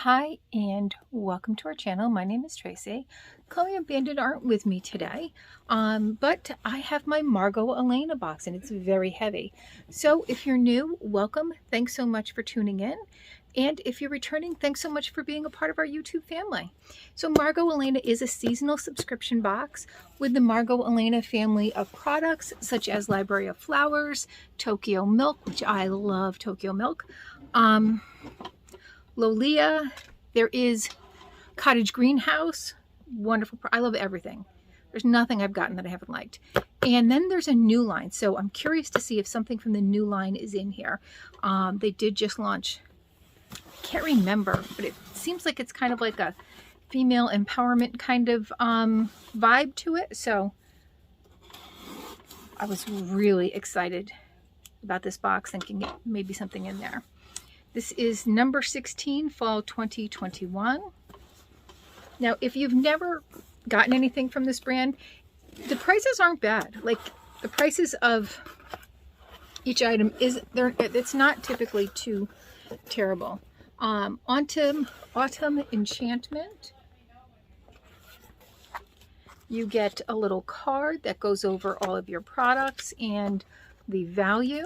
Hi and welcome to our channel. My name is Tracy. Chloe and Bandit aren't with me today, but I have my Margot Elena box and it's very heavy. So if you're new, welcome. Thanks so much for tuning in. And if you're returning, thanks so much for being a part of our YouTube family. So Margot Elena is a seasonal subscription box with the Margot Elena family of products such as Library of Flowers, TokyoMilk, which I love TokyoMilk, Lollia, there is Cottage Greenhouse, wonderful. I love everything. There's nothing I've gotten that I haven't liked. And then there's a new line. So I'm curious to see if something from the new line is in here. They did just launch, I can't remember, but it seems like it's kind of like a female empowerment kind of vibe to it. So I was really excited about this box, thinking it may be something in there. This is number 16, fall 2021. Now, if you've never gotten anything from this brand, the prices aren't bad. Like, the prices of each item it's not typically too terrible. Autumn Enchantment. You get a little card that goes over all of your products and the value.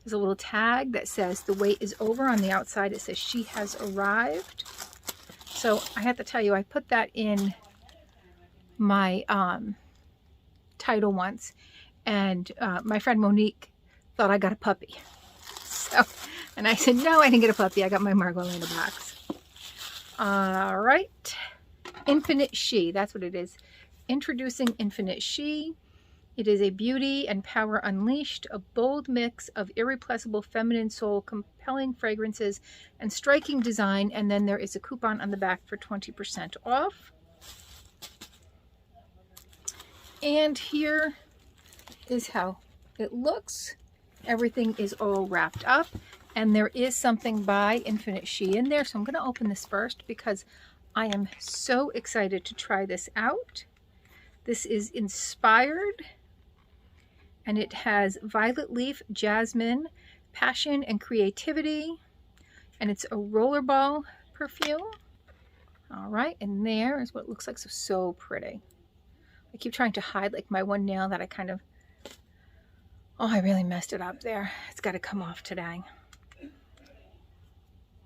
There's a little tag that says the wait is over. On the outside it says she has arrived. So I have to tell you, I put that in my title once, and my friend Monique thought I got a puppy. So, and I said, no, I didn't get a puppy. I got my Margot Elena box. All right. Infinite She, that's what it is. Introducing Infinite She. It is a beauty and power unleashed, a bold mix of irreplaceable feminine soul, compelling fragrances, and striking design. And then there is a coupon on the back for 20% off. And here is how it looks. Everything is all wrapped up, and there is something by Infinite She in there. So I'm going to open this first because I am so excited to try this out. This is inspired. And it has violet leaf, jasmine, passion, and creativity. And it's a rollerball perfume. All right, and there is what it looks like. So pretty. I keep trying to hide like my one nail that I kind of, oh, I really messed it up there. It's got to come off today.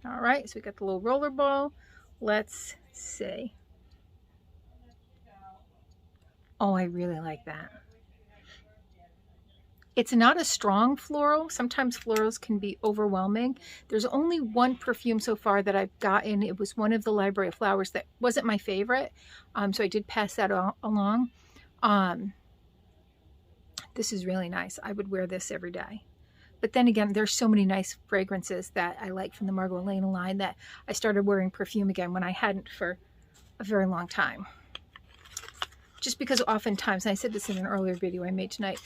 All right, so we got the little rollerball. Let's see. Oh, I really like that. It's not a strong floral. Sometimes florals can be overwhelming. There's only one perfume so far that I've gotten. It was one of the Library of Flowers that wasn't my favorite. So I did pass that along. This is really nice. I would wear this every day. But then again, there's so many nice fragrances that I like from the Margot Elena line that I started wearing perfume again when I hadn't for a very long time. Just because oftentimes, and I said this in an earlier video I made tonight,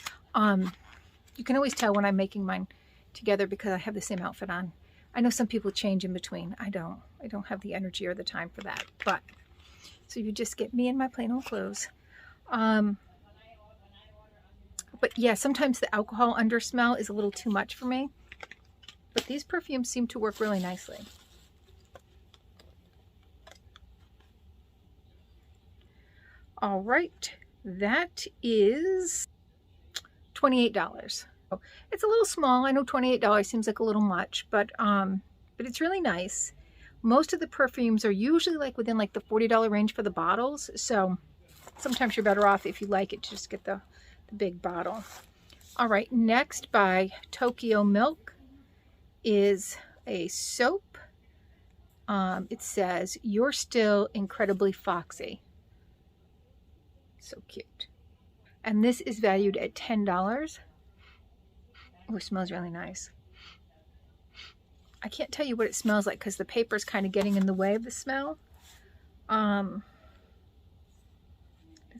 you can always tell when I'm making mine together because I have the same outfit on. I know some people change in between. I don't have the energy or the time for that. But, so you just get me in my plain old clothes. But yeah, sometimes the alcohol under smell is a little too much for me. But these perfumes seem to work really nicely. All right, that is $28. It's a little small. I know $28 seems like a little much, but it's really nice. Most of the perfumes are usually like within like the $40 range for the bottles. So sometimes you're better off if you like it to just get the big bottle. All right, next by TokyoMilk is a soap. It says, "You're still incredibly foxy." So cute. And this is valued at $10. Oh, it smells really nice. I can't tell you what it smells like because the paper is kind of getting in the way of the smell. Does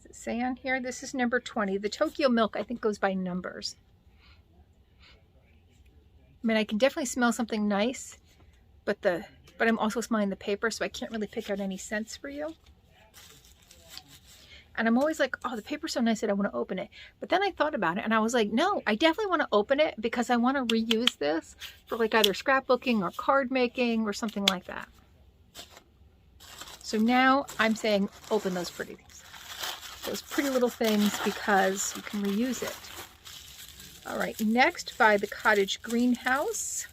it say on here? This is number 20. The TokyoMilk, I think, goes by numbers. I mean, I can definitely smell something nice, but I'm also smelling the paper, so I can't really pick out any scents for you. And I'm always like, oh, the paper's so nice that I want to open it. But then I thought about it and I was like, no, I definitely want to open it because I want to reuse this for like either scrapbooking or card making or something like that. So now I'm saying open those pretty little things because you can reuse it. All right, next by the Cottage Greenhouse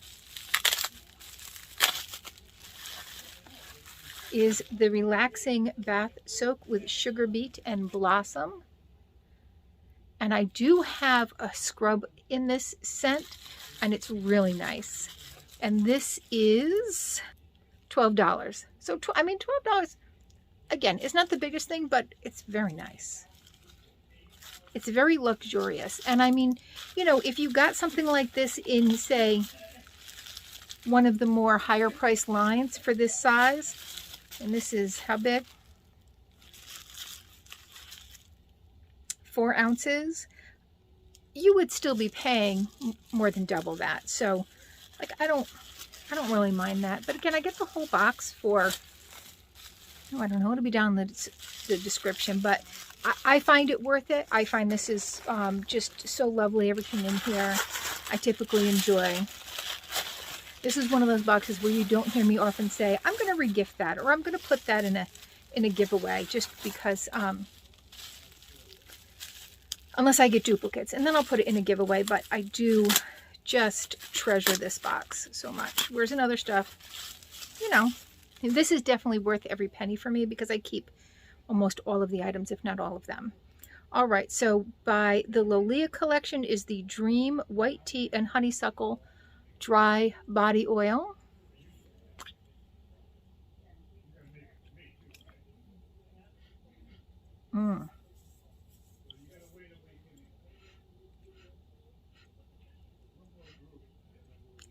is the Relaxing Bath Soak with Sugar Beet and Blossom. And I do have a scrub in this scent, and it's really nice. And this is $12. So, I mean, $12, again, it's not the biggest thing, but it's very nice. It's very luxurious. And I mean, you know, if you got something like this in, say, one of the more higher price lines for this size, and this is how big? 4 ounces, you would still be paying more than double that. So, like, I don't really mind that. But again, I get the whole box for, oh, I don't know, it'll be down in the description, but I find it worth it. I find this is just so lovely, everything in here I typically enjoy. This is one of those boxes where you don't hear me often say, I'm going to regift that, or I'm going to put that in a giveaway, just because, unless I get duplicates, and then I'll put it in a giveaway, but I do just treasure this box so much. Whereas in other stuff, you know, this is definitely worth every penny for me because I keep almost all of the items, if not all of them. All right, so by the Lollia collection is the Dream White Tea and Honeysuckle Dry Body Oil.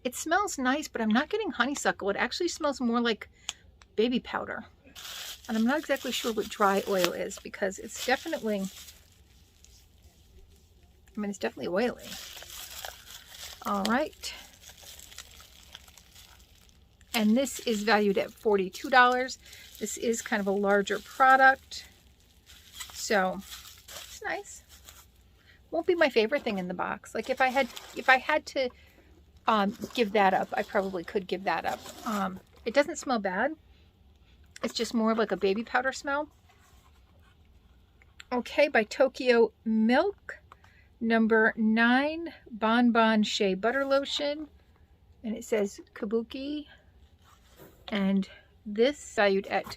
It smells nice, but I'm not getting honeysuckle. It actually smells more like baby powder. And I'm not exactly sure what dry oil is because it's definitely, I mean, it's definitely oily. All right. And this is valued at $42. This is kind of a larger product. So it's nice. Won't be my favorite thing in the box. Like if I had to give that up, I probably could give that up. It doesn't smell bad. It's just more of like a baby powder smell. Okay, by TokyoMilk, number 9 Bonbon Shea Butter Lotion. And it says Kabuki. And this valued at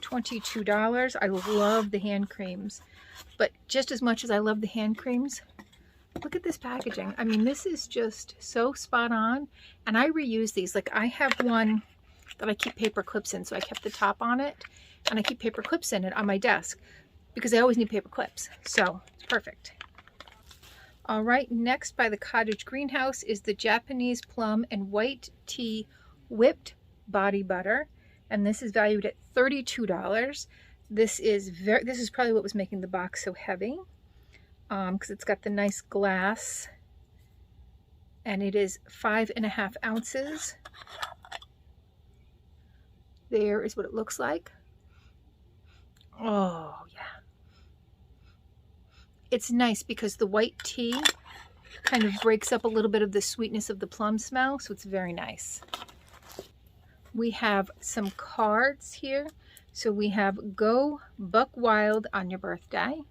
$22. I love the hand creams. But just as much as I love the hand creams, look at this packaging. I mean, this is just so spot on. And I reuse these. Like I have one that I keep paper clips in, so I kept the top on it. And I keep paper clips in it on my desk because I always need paper clips. So it's perfect. All right, next by the Cottage Greenhouse is the Japanese Plum and White Tea Whipped Body Butter. And this is valued at $32. This is probably what was making the box so heavy. Because it's got the nice glass, and it is 5.5 ounces. There is what it looks like. Oh yeah, it's nice because the white tea kind of breaks up a little bit of the sweetness of the plum smell, so it's very nice. We have some cards here. So we have Go Buck Wild on Your Birthday.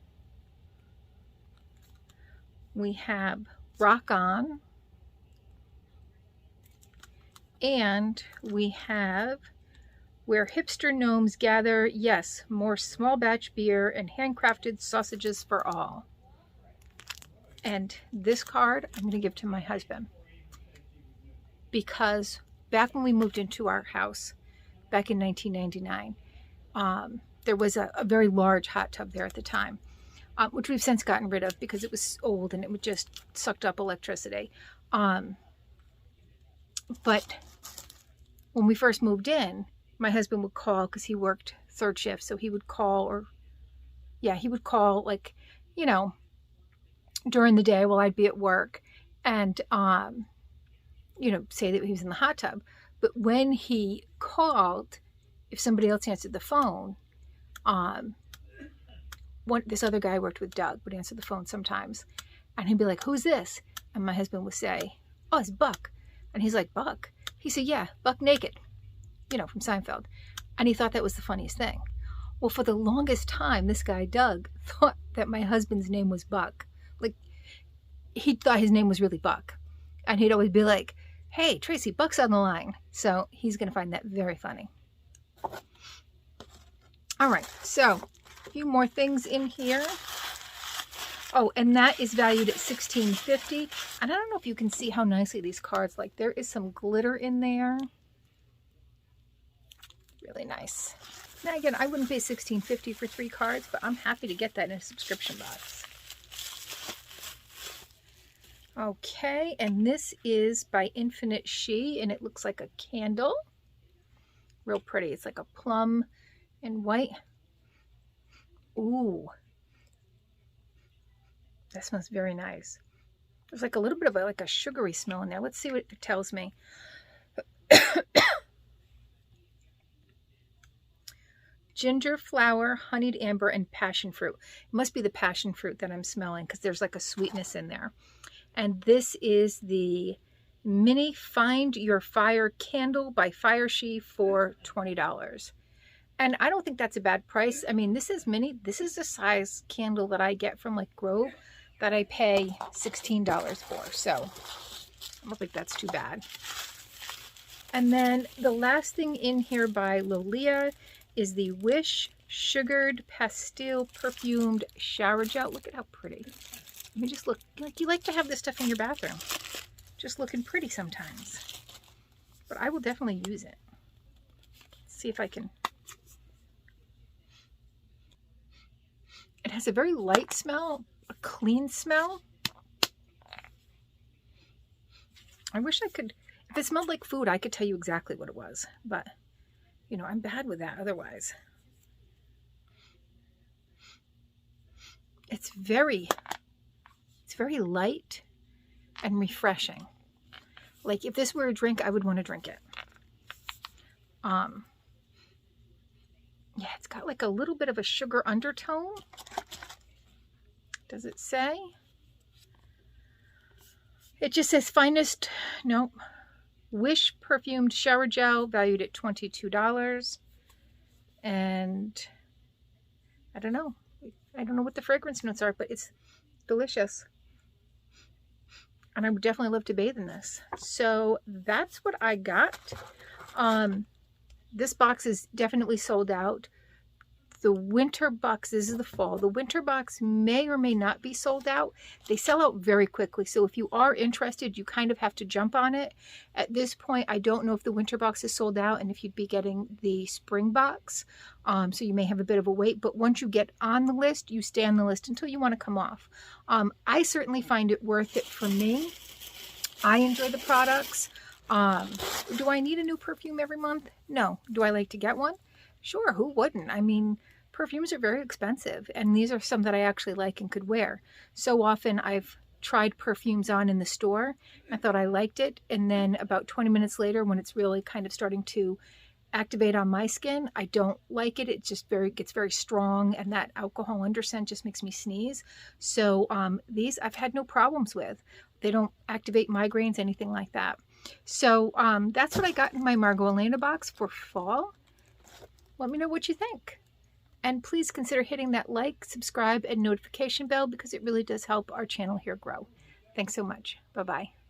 We have Rock On. And we have Where Hipster Gnomes Gather. Yes, more small batch beer and handcrafted sausages for all. And this card I'm going to give to my husband. Because back when we moved into our house, back in 1999, there was a very large hot tub there at the time. Which we've since gotten rid of because it was old and it would just sucked up electricity. But when we first moved in, my husband would call because he worked third shift. So he would call he would call like, you know, during the day while I'd be at work and, you know, say that he was in the hot tub. But when he called, if somebody else answered the phone, this other guy I worked with, Doug, would answer the phone sometimes. And he'd be like, who's this? And my husband would say, oh, it's Buck. And he's like, Buck? He said, yeah, Buck Naked, you know, from Seinfeld. And he thought that was the funniest thing. Well, for the longest time, this guy, Doug, thought that my husband's name was Buck. Like, he thought his name was really Buck. And he'd always be like, hey, Tracy, Buck's on the line. So he's going to find that very funny. All right, so a few more things in here. Oh, and that is valued at $16.50. And I don't know if you can see how nicely these cards, like there is some glitter in there. Really nice. Now again, I wouldn't pay $16.50 for 3 cards, but I'm happy to get that in a subscription box. Okay, and this is by Infinite She, and it looks like a candle. Real pretty. It's like a plum and white. Ooh. That smells very nice. There's like a little bit of like a sugary smell in there. Let's see what it tells me. Ginger, flower, honeyed amber, and passion fruit. It must be the passion fruit that I'm smelling because there's like a sweetness in there. And this is the Mini Find Your Fire Candle by Fire She for $20. And I don't think that's a bad price. I mean, this is mini. This is the size candle that I get from like Grove that I pay $16 for. So I don't think that's too bad. And then the last thing in here by Lollia is the Wish Sugared Pastel Perfumed Shower Gel. Look at how pretty. I mean, just look, like you like to have this stuff in your bathroom. Just looking pretty sometimes. But I will definitely use it. Let's see if I can. It has a very light smell, a clean smell. I wish I could, if it smelled like food, I could tell you exactly what it was. But, you know, I'm bad with that otherwise. It's very light and refreshing. Like if this were a drink, I would want to drink it. Yeah, it's got like a little bit of a sugar undertone. Does it say? It just says finest, nope. Wish Perfumed Shower Gel valued at $22. And I don't know. I don't know what the fragrance notes are, but it's delicious. And I would definitely love to bathe in this. So that's what I got. This box is definitely sold out. The winter box, this is the fall. The winter box may or may not be sold out. They sell out very quickly. So if you are interested, you kind of have to jump on it. At this point, I don't know if the winter box is sold out and if you'd be getting the spring box. So you may have a bit of a wait. But once you get on the list, you stay on the list until you want to come off. I certainly find it worth it for me. I enjoy the products. Do I need a new perfume every month? No. Do I like to get one? Sure, who wouldn't? I mean, perfumes are very expensive, and these are some that I actually like and could wear. So often I've tried perfumes on in the store. I thought I liked it, and then about 20 minutes later, when it's really kind of starting to activate on my skin, I don't like it. It just gets very strong, and that alcohol underscent just makes me sneeze. So these I've had no problems with. They don't activate migraines, anything like that. So that's what I got in my Margot Elena box for fall. Let me know what you think. And please consider hitting that like, subscribe, and notification bell because it really does help our channel here grow. Thanks so much. Bye-bye.